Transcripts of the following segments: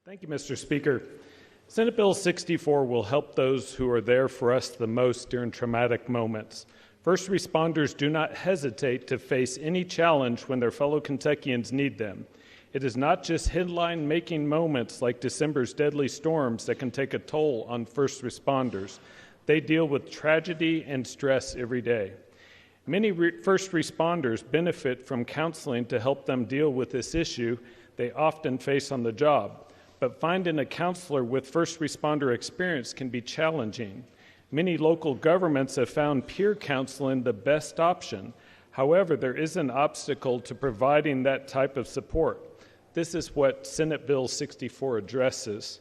Thank you, Mr. Speaker. Senate Bill 64 will help those who are there for us the most during traumatic moments. First responders do not hesitate to face any challenge when their fellow Kentuckians need them. It is not just headline-making moments like December's deadly storms that can take a toll on first responders. They deal with tragedy and stress every day. Many first responders benefit from counseling to help them deal with this issue they often face on the job. But finding a counselor with first responder experience can be challenging. Many local governments have found peer counseling the best option. However, there is an obstacle to providing that type of support. This is what Senate Bill 64 addresses.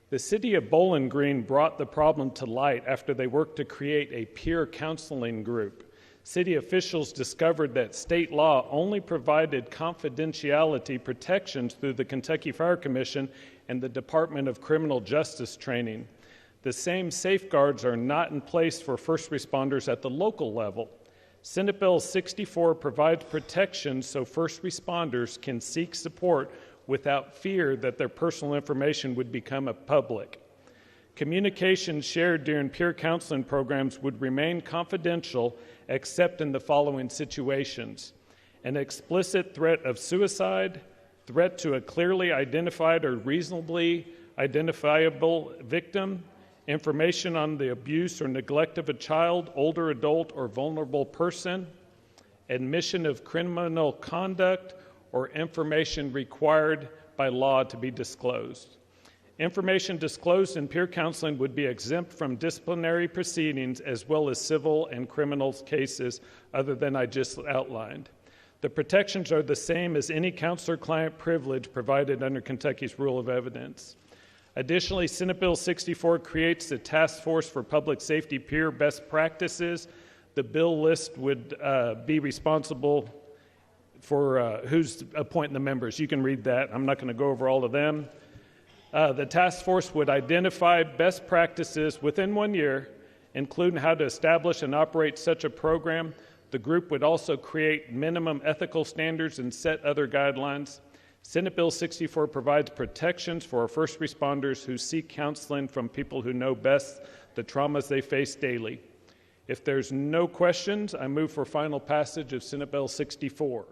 The city of Bowling Green brought the problem to light after they worked to create a peer counseling group. City officials discovered that state law only provided confidentiality protections through the Kentucky Fire Commission and the Department of Criminal Justice training. The same safeguards are not in place for first responders at the local level. Senate Bill 64 provides protections so first responders can seek support without fear that their personal information would become public. Communications shared during peer counseling programs would remain confidential except in the following situations: an explicit threat of suicide, threat to a clearly identified or reasonably identifiable victim, information on the abuse or neglect of a child, older adult, or vulnerable person, admission of criminal conduct, or information required by law to be disclosed. Information disclosed in peer counseling would be exempt from disciplinary proceedings as well as civil and criminal cases other than I just outlined. The protections are the same as any counselor-client privilege provided under Kentucky's Rule of Evidence. Additionally, Senate Bill 64 creates the Task Force for Public Safety Peer Best Practices. The bill list would be responsible for who's appointing the members. You can read that. I'm not going to go over all of them. The task force would identify best practices within 1 year, including how to establish and operate such a program. The group would also create minimum ethical standards and set other guidelines. Senate Bill 64 provides protections for our first responders who seek counseling from people who know best the traumas they face daily. If there's no questions, I move for final passage of Senate Bill 64.